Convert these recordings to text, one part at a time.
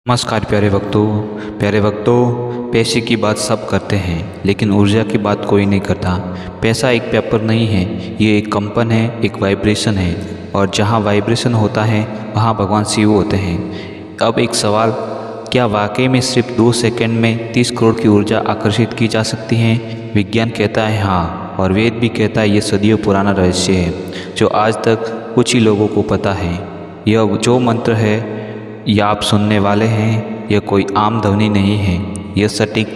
नमस्कार प्यारे भक्तों, पैसे की बात सब करते हैं लेकिन ऊर्जा की बात कोई नहीं करता। पैसा एक पेपर नहीं है, ये एक कंपन है, एक वाइब्रेशन है, और जहाँ वाइब्रेशन होता है वहाँ भगवान शिव होते हैं। अब एक सवाल, क्या वाकई में सिर्फ 2 सेकंड में 30 करोड़ की ऊर्जा आकर्षित की जा सकती है? विज्ञान कहता है हाँ, और वेद भी कहता है ये सदियों पुराना रहस्य है जो आज तक कुछ ही लोगों को पता है। यह जो मंत्र है या आप सुनने वाले हैं, यह कोई आम ध्वनि नहीं है। यह सटीक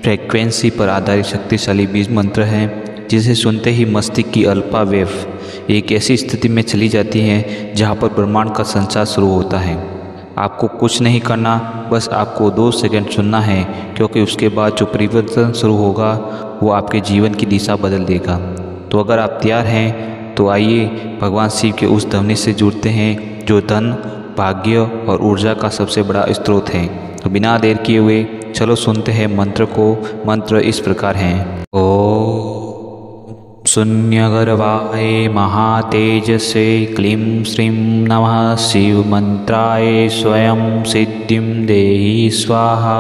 फ्रीक्वेंसी पर आधारित शक्तिशाली बीज मंत्र है जिसे सुनते ही मस्तिष्क की अल्फा वेव एक ऐसी स्थिति में चली जाती है जहां पर ब्रह्मांड का संचार शुरू होता है। आपको कुछ नहीं करना, बस आपको 2 सेकंड सुनना है, क्योंकि उसके बाद जो परिवर्तन शुरू होगा वो आपके जीवन की दिशा बदल देगा। तो अगर आप तैयार हैं तो आइए भगवान शिव के उस ध्वनि से जुड़ते हैं जो धन, भाग्य और ऊर्जा का सबसे बड़ा स्रोत है। तो बिना देर किए हुए चलो सुनते हैं मंत्र को। मंत्र इस प्रकार हैं। ओम शून्यगर्भाय महातेजसे क्लीं श्रीं नमः। शिव मंत्राय स्वयं सिद्धिं देहि स्वाहा।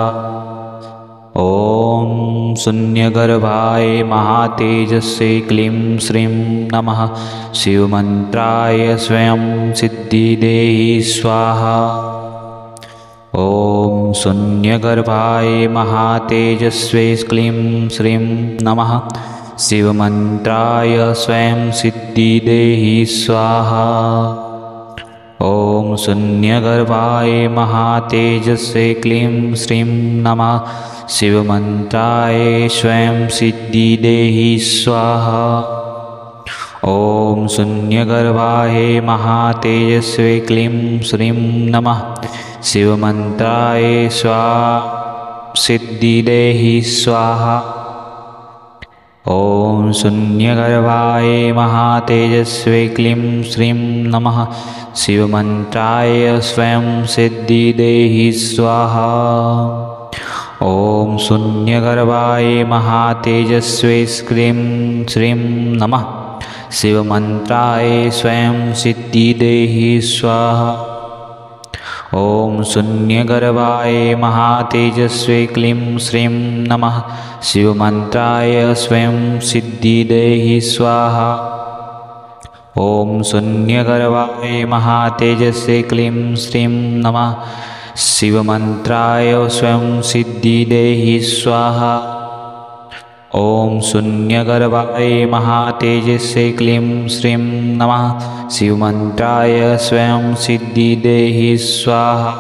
ओम शून्यगर्भाय महातेजसे क्लीं श्रीं नमः। शिव मंत्राय स्वयं सिद्धि देहि स्वाहा। ओम शून्यगर्भाय महातेजस्वे क्लीं श्रीं नमः। शिव मंत्राय स्वयं सिद्धि देहि स्वाहा। ओम शून्यगर्भाय महातेजसे क्लीं श्रीं नमः। शिव मंत्राय स्वयं सिद्धि देहि स्वाहा। ओम शून्यगर्भाय महातेजस्वे क्लीं श्रीं नमः। शिव मंत्राय स्वाहा सिद्धि देहि स्वाहा। ओम शून्यगर्भाय महातेजस्वे क्लीं श्रीं नमः। शिव मंत्राय स्वयं सिद्धि देहि स्वाहा। ओम शून्यगर्भाय महातेजस्वे क्लीं श्रीं नमः। शिव मंत्राय स्वयं सिद्धि देहि स्वाहा। ओम शून्यगर्भाय महातेजस्वे क्लीं श्रीं नमः। शिव मंत्राय स्वयं सिद्धि देहि स्वाहा। ओम शून्यगर्भाय महातेजस्वे क्लीं श्रीं नमः। शिव मंत्राय स्वयं सिद्धि देहि स्वाहा। ओम शून्यगर्भाय महातेजस्वे क्लीं श्रीं नमः। शिव मंत्राय स्वयं सिद्धि देहि स्वाहा।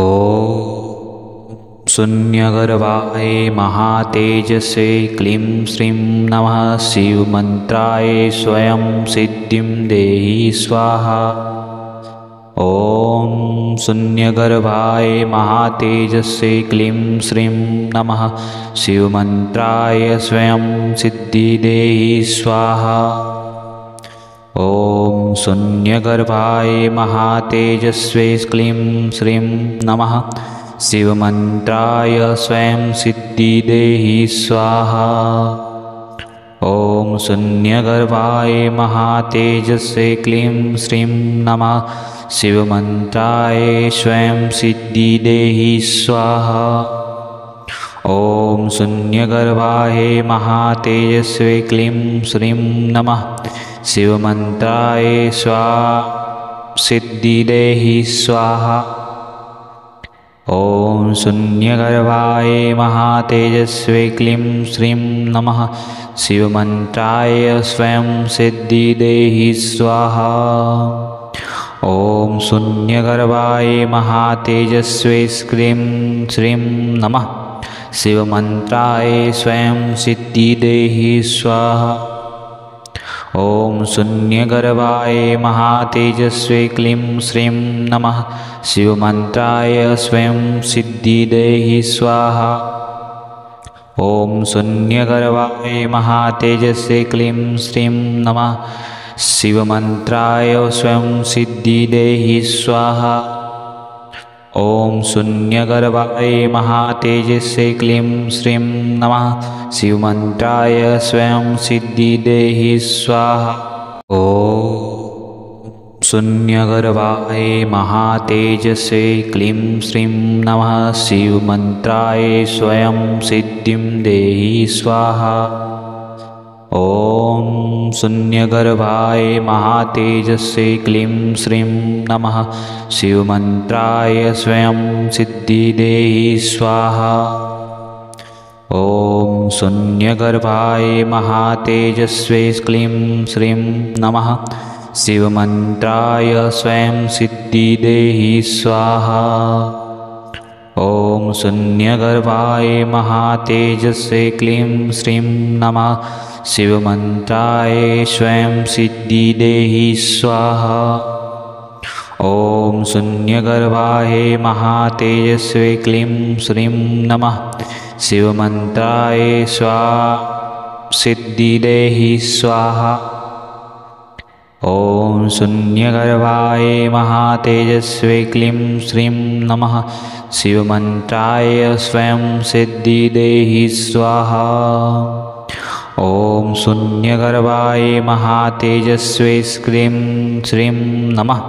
ओम शून्यगर्भाय महातेजस्वे क्लीं श्रीं नमः। शिव मंत्राय स्वयं सिद्धिं देहि स्वाहा। ओम शून्यगर्भाय महातेजस्वे क्लीं श्रीं नमः। शिव मंत्राय स्वयं सिद्धि देहि स्वाहा। ओम शून्यगर्भाय महातेजस्वे क्लीं श्रीं नमः। शिव मंत्राय स्वयं सिद्धि देहि स्वाहा। ओम शून्यगर्भाय महातेजस्वे क्लीं श्रीं नमः। शिव मंत्राय स्वयं सिद्धि देहि स्वाहा। ओम शून्यगर्भाय महातेजस्वे क्लीं श्रीं नमः। शिव मंत्राय स्वाहा सिद्धि देहि स्वाहा। ओम शून्यगर्भाय महातेजस्वे क्लीं श्रीं नमः। शिव मंत्राय स्वयं सिद्धि देहि स्वाहा। ओम शून्यगर्भाय महातेजस्वे क्लीं श्रीं नमः। शिव मंत्राय स्वयं सिद्धि देहि स्वाहा। ओम शून्यगर्भाय महातेजस्वे क्लीं श्रीं नमः। शिव मंत्राय स्वयं सिद्धि देहि स्वाहा। ओम शून्यगर्भाय महातेजस्वे क्लीं श्रीं नमः। शिव मंत्राय स्वयं सिद्धि देहि स्वाहा। ओम शून्यगर्भाय महातेजस्वे क्लीं श्रीं नमः। शिव मंत्राय स्वयं सिद्धि देहि स्वाहा। ओम शून्यगर्भाय महातेजसे क्लीं श्रीं नमः शिवमन्त्राय स्वयं सिद्धिं देहि स्वाहा। ॐ शून्यगर्भाय महातेजसे क्लीं श्रीं नमः शिवमन्त्राय स्वयं सिद्धि देहि स्वाहा। ॐ शून्यगर्भाय महातेजस्वे क्लीं श्रीं नमः शिवमन्त्राय स्वयं सिद्धि देहि स्वाहा। ॐ शून्यगर्भाय महातेजसे क्लीं श्रीं नमः शिवमन्त्राय स्वयं सिद्धि देहि स्वाहा। ॐ शून्यगर्भाय महातेजस्वे क्लीं श्रीं नमः शिवमन्त्राय स्वयं सिद्धि देहि स्वाहा। ॐ शून्यगर्भाय महातेजस्वे क्लीं श्रीं नमः शिवमन्त्राय स्वयं सिद्धि देहि स्वाहा। ॐ शून्यगर्भाय महातेजस्वे क्लीं श्रीं नमः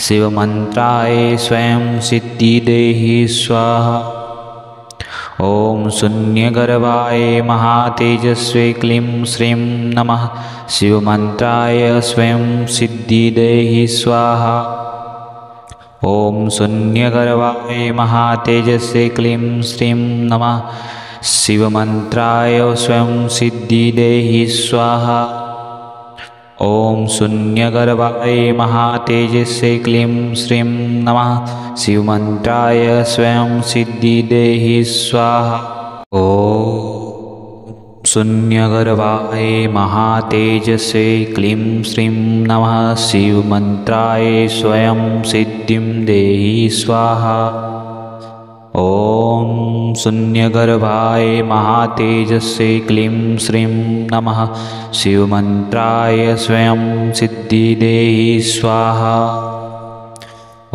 शिवमन्त्राय स्वयं सिद्धि देहि स्वाहा। ॐ शून्यगर्भाय महातेजस्वे क्लीं श्रीं नमः शिवमन्त्राय स्वयं सिद्धि देहि स्वाहा। ॐ शून्यगर्भाय महातेजस्वे क्लीं श्रीं नमः शिवमन्त्राय स्वयं सिद्धि देहि स्वाहा। ॐ शून्यगर्भाय महातेजस्वे क्लीं श्रीं नमः शिवमन्त्राय स्वयं सिद्धि देहि स्वाहा। ॐ शून्यगर्भाय महातेजस्वे क्लीं श्रीं नमः शिवमन्त्राय स्वयं सिद्धिं देहि स्वाहा। ॐ शून्यगर्भाय महातेजस्वे क्लीं श्रीं नमः शिवमन्त्राय स्वयं सिद्धि देहि स्वाहा।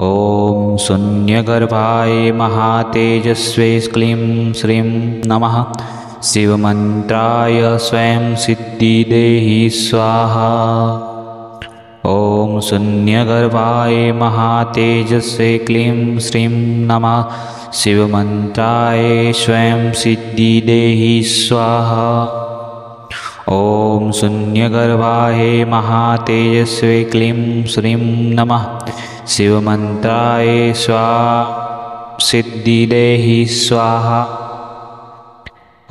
ॐ शून्यगर्भाय महातेजस्वे क्लीं श्रीं नमः शिवमन्त्राय स्वयं सिद्धि देहि स्वाहा। ॐ शून्यगर्भाय महातेजस्वे क्लीं श्रीं नमः शिवमन्त्राय स्वयं सिद्धि देहि स्वाहा। ॐ शून्यगर्भाय महातेजस्वे क्लीं श्रीं नमः शिवमन्त्राय स्वयं सिद्धि देहि स्वाहा।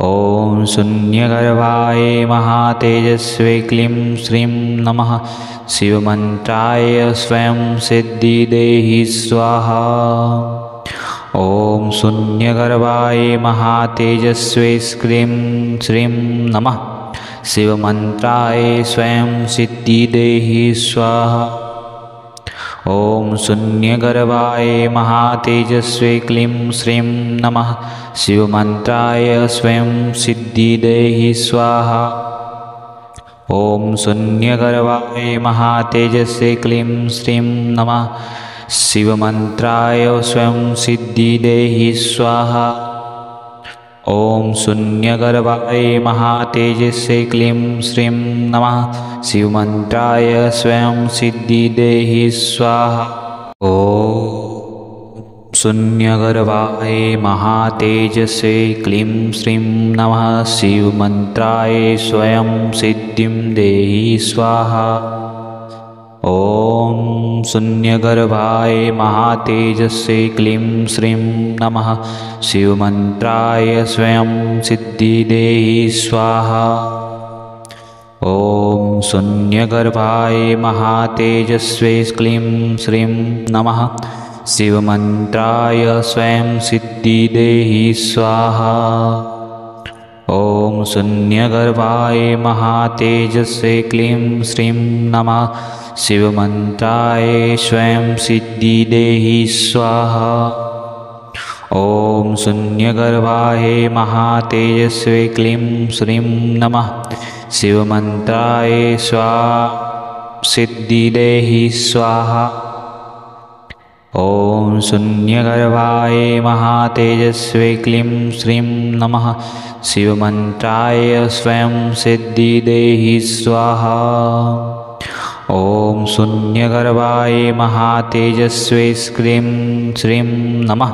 ॐ शून्यगर्भाय महातेजस्वे क्लीं श्रीं नमः शिवमन्त्राय स्वयं सिद्धि देहि स्वाहा। ॐ शून्यगर्भाय महातेजस्वे क्लीं श्रीं नमः शिवमन्त्राय स्वयं सिद्धि देहि स्वाहा। ॐ शून्यगर्भाय महातेजस्वे क्लीं श्रीं नमः शिवमन्त्राय स्वयं सिद्धि देहि स्वाहा। ॐ शून्यगर्भाय महातेजस्वे क्लीं श्रीं नमः शिवमन्त्राय स्वयं सिद्धि देहि स्वाहा। ॐ शून्यगर्भाय महातेजस्वे क्लीं श्रीं नमः शिवमन्त्राय स्वयं सिद्धि देहि स्वाहा। ॐ शून्यगर्भाय महातेजस्वे क्लीं श्रीं नमः शिवमन्त्राय स्वयं सिद्धिं देहि स्वाहा। ॐ शून्यगर्भाय महातेजस्वे क्लीं श्रीं नमः शिवमन्त्राय स्वयं सिद्धि देहि स्वाहा। ॐ शून्यगर्भाय महातेजस्वे क्लीं श्रीं नमः शिवमन्त्राय स्वयं सिद्धि देहि स्वाहा। ॐ शून्यगर्भाय महातेजस्वे क्लीं श्रीं नमः शिवमन्त्राय स्वयं सिद्धि देहि स्वाहा। ॐ शून्यगर्भाय महातेजस्वे क्लीं श्रीं नमः शिवमन्त्राय स्वयं सिद्धि देहि स्वाहा। ॐ शून्यगर्भाय महातेजस्वे क्लीं श्रीं नमः शिवमन्त्राय स्वयं सिद्धि देहि स्वाहा। ॐ शून्यगर्भाय महातेजस्वे क्लीं श्रीं नमः।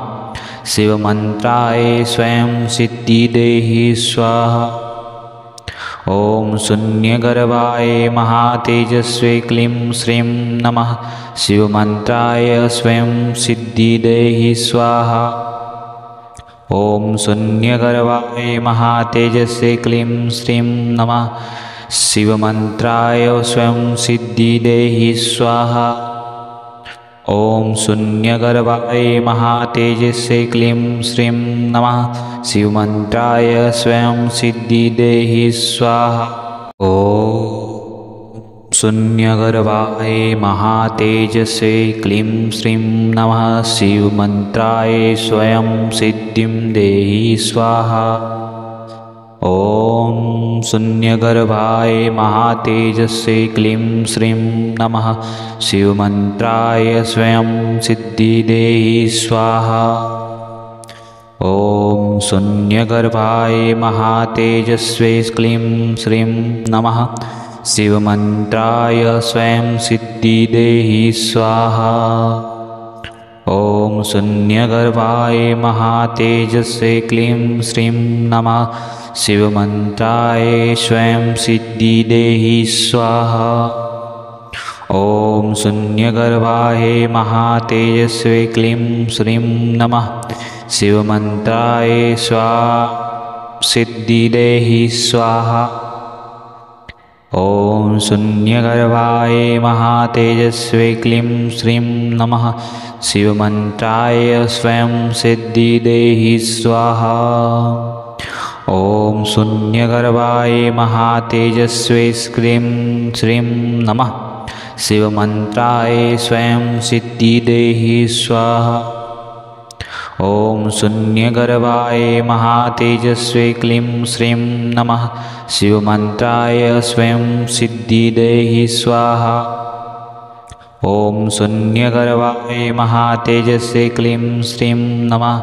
शिवमन्त्राय स्वयं सिद्धिदेहि स्वाहा। ॐ शून्यगर्भाय महातेजस्वे क्लीं श्रीं नमः। शिवमन्त्राय स्वयं सिद्धिदेहि स्वाहा। ॐ शून्यगर्भाय महातेजस्वे क्लीं श्रीं नमः। शिवमन्त्राय स्वयं सिद्धिदेहि स्वाहा। ॐ शून्यगर्भाय महातेजस्वे क्लीं श्रीं नमः। शिवमन्त्राय स्वयं सिद्धिदेहि स्वाहा। ॐ शून्यगर्भाय महातेजस्वे क्लीं श्रीं नमः। शिवमन्त्राय स्वयं सिद्धिं देहि स्वाहा। ॐ शून्यगर्भाय महातेजस्वे क्लीं श्रीं नमः। शिवमन्त्राय स्वयं सिद्धिदेहि स्वाहा। ॐ शून्यगर्भाय महातेजस्वे क्लीं श्रीं नमः। शिवमन्त्राय स्वयं सिद्धिदेहि स्वाहा। ॐ शून्यगर्भाय महातेजस्वे क्लीं श्रीं नमः। शिवमन्त्राय स्वयं सिद्धिदेहि स्वाहा। ॐ शून्यगर्भाय महातेजस्वे क्लीं श्रीं नमः। शिवमन्त्राय स्वयं सिद्धिदेहि स्वाहा। ॐ शून्यगर्भाय महातेजस्वे क्लीं श्रीं नमः। शिवमन्त्राय स्वयं सिद्धिदेहि स्वाहा। ॐ शून्यगर्भाय महातेजस्वे क्लीं श्रीं नमः। शिवमन्त्राय स्वयं सिद्धिदेहि स्वाहा। ॐ शून्यगर्भाय महातेजस्वे क्लीं श्रीं नमः। शिवमन्त्राय स्वयं सिद्धिदेहि स्वाहा। ॐ शून्यगर्भाय महातेजस्वे क्लीं श्रीं नमः।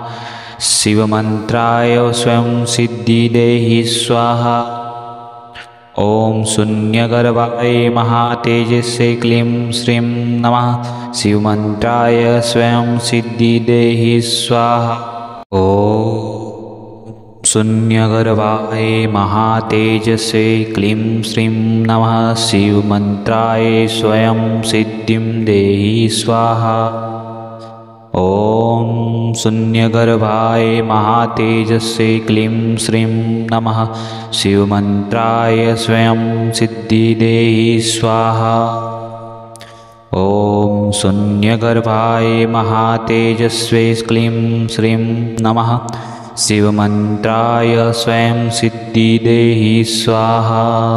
शिवमन्त्राय स्वयं सिद्धिदेहि स्वाहा। ॐ शून्यगर्भाय महातेजस्वे क्लीं श्रीं नमः। शिवमन्त्राय स्वयं सिद्धिदेहि स्वाहा। ॐ शून्यगर्भाय महातेजस्वे क्लीं श्रीं नमः। शिवमन्त्राय स्वयं सिद्धिं देहि स्वाहा। ॐ शून्यगर्भाय महातेजस्वे क्लीं श्रीं नमः। शिवमन्त्राय स्वयं सिद्धिदेहि स्वाहा। ॐ शून्यगर्भाय महातेजस्वे क्लीं श्रीं नमः। शिवमन्त्राय स्वयं सिद्धिदेहि स्वाहा।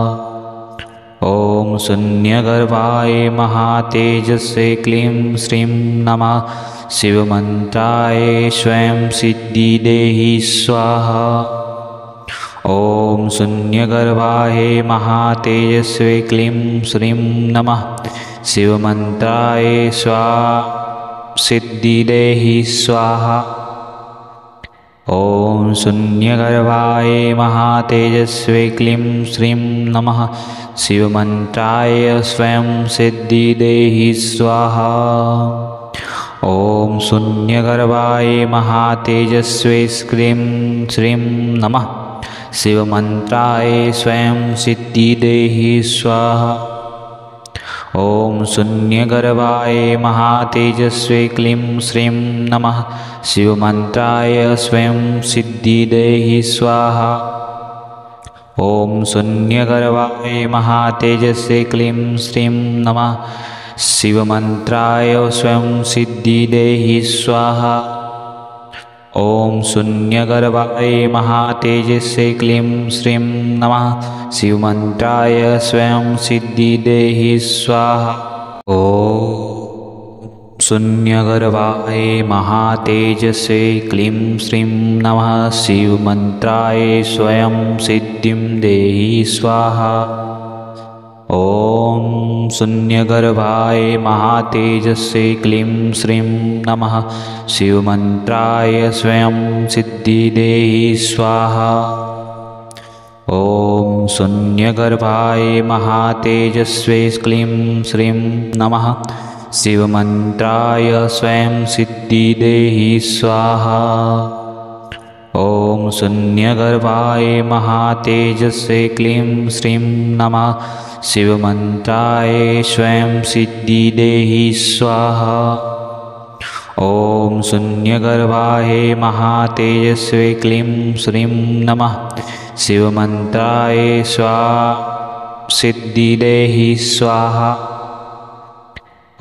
ॐ शून्यगर्भाय महातेजस्वे क्लीं श्रीं नमः। शिवमन्त्राय स्वयं सिद्धिदेहि स्वाहा। ॐ शून्यगर्भाय महातेजस्वे क्लीं श्रीं नमः। शिवमन्त्राय स्वयं सिद्धिदेहि स्वाहा। ॐ शून्यगर्भाय महातेजस्वे क्लीं श्रीं नमः। शिवमन्त्राय स्वयं सिद्धिदेहि स्वाहा। ॐ शून्यगर्भाय महातेजस्वे क्लीं श्रीं नमः। शिवमन्त्राय स्वयं सिद्धिदेहि स्वाहा। ॐ शून्यगर्भाय महातेजस्वे क्लीं श्रीं नमः। शिवमन्त्राय स्वयं सिद्धिदेहि स्वाहा। ॐ शून्यगर्भाय महातेजस्वे क्लीं श्रीं नमः। शिवमन्त्राय स्वयं सिद्धिदेहि स्वाहा। ॐ शून्यगर्भाय महातेजस्वे क्लीं श्रीं नमः। शिवमन्त्राय स्वयं सिद्धिदेहि स्वाहा। ॐ शून्यगर्भाय महातेजस्वे क्लीं श्रीं नमः। शिवमन्त्राय स्वयं सिद्धिं देहि स्वाहा। ॐ शून्यगर्भाय महातेजस्वे क्लीं श्रीं नमः। शिवमन्त्राय स्वयं सिद्धिदेहि स्वाहा। ॐ शून्यगर्भाय महातेजस्वे क्लीं श्रीं नमः। शिवमन्त्राय स्वयं सिद्धिदेहि स्वाहा। ॐ शून्यगर्भाय महातेजस्वे क्लीं श्रीं नमः। शिवमन्त्राय स्वयं सिद्धिदेहि स्वाहा। ॐ शून्यगर्भाय महातेजस्वे क्लीं श्रीं नमः। शिवमन्त्राय सिद्धिदेहि स्वाहा।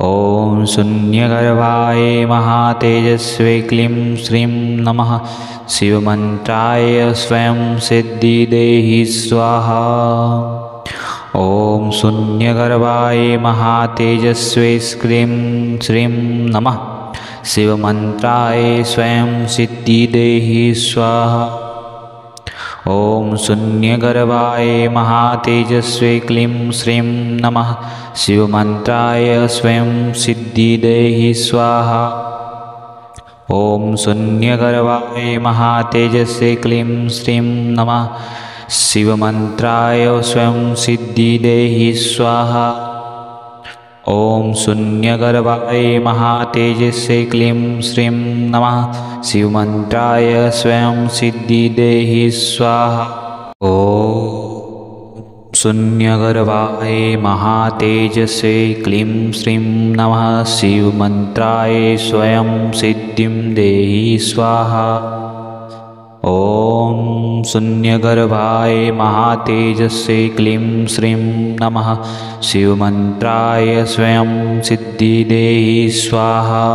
ॐ शून्यगर्भाय महातेजस्वे क्लीं श्रीं नमः। शिवमन्त्राय स्वयं सिद्धिदेहि स्वाहा। ॐ शून्यगर्भाय महातेजस्वे क्लीं श्रीं नमः। शिवमन्त्राय स्वयं सिद्धिदेहि स्वाहा। ॐ शून्यगर्भाय महातेजस्वे क्लीं श्रीं नमः। शिवमन्त्राय स्वयं सिद्धिदेहि स्वाहा। ॐ शून्यगर्भाय महातेजस्वे क्लीं श्रीं नमः। शिवमन्त्राय स्वयं सिद्धिदेहि स्वाहा। ॐ शून्यगर्भाय महातेजस्वे क्लीं श्रीं नमः। शिवमन्त्राय स्वयं सिद्धिदेहि स्वाहा। ॐ शून्यगर्भाय महातेजस्वे क्लीं श्रीं नमः। शिवमन्त्राय स्वयं सिद्धिं देहि स्वाहा। ॐ शून्यगर्भाय महातेजस्वे क्लीं श्रीं नमः। शिवमन्त्राय स्वयं सिद्धिदेहि स्वाहा।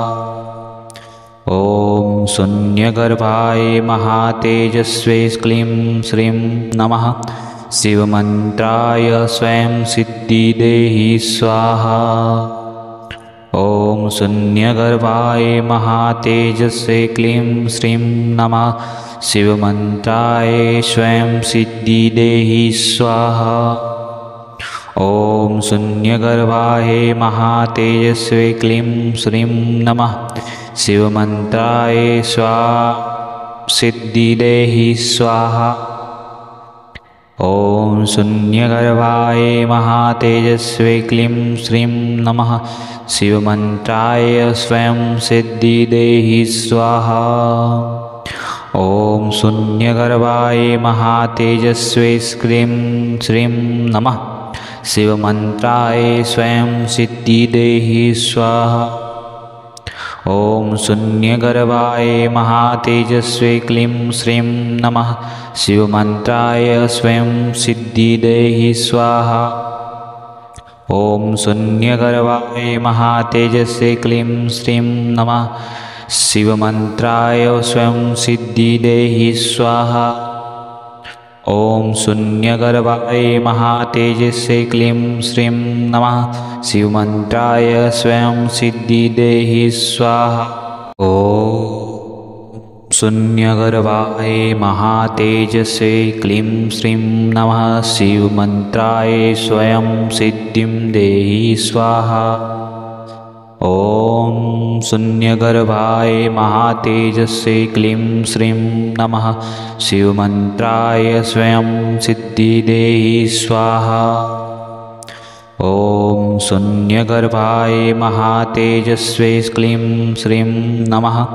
ॐ शून्यगर्भाय महातेजस्वे क्लीं श्रीं नमः। शिवमन्त्राय स्वयं सिद्धिदेहि स्वाहा। ॐ शून्यगर्भाय महातेजस्वे क्लीं श्रीं नमः। शिवमन्त्राय स्वयं सिद्धिदेहि स्वाहा। ॐ शून्यगर्भाय महातेजस्वे क्लीं श्रीं नमः। शिवमन्त्राय सिद्धिदेहि स्वाहा। ॐ शून्यगर्भाय महातेजस्वे क्लीं श्रीं नमः। शिवमन्त्राय स्वयं सिद्धिदेहि स्वाहा। ॐ शून्यगर्भाय महातेजस्वे क्लीं श्रीं नमः। शिवमन्त्राय स्वयं सिद्धिदेहि स्वाहा। ॐ शून्यगर्भाय महातेजस्वे क्लीं श्रीं नमः। शिवमन्त्राय स्वयं सिद्धिदेहि स्वाहा। ॐ शून्यगर्भाय महातेजस्वे क्लीं श्रीं नमः। शिवमन्त्राय स्वयं सिद्धिदेहि स्वाहा। ॐ शून्यगर्भाय महातेजस्वे क्लीं श्रीं नमः। शिवमन्त्राय स्वयं सिद्धिदेहि स्वाहा। ॐ शून्यगर्भाय महातेजस्वे क्लीं श्रीं नमः। शिवमन्त्राय स्वयं सिद्धिं देहि स्वाहा। ॐ शून्यगर्भाय महातेजस्वे क्लीं श्रीं नमः। शिवमन्त्राय स्वयं सिद्धिदेहि स्वाहा। ॐ शून्यगर्भाय महातेजस्वे क्लीं श्रीं नमः।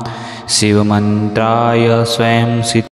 शिवमन्त्राय स्वयं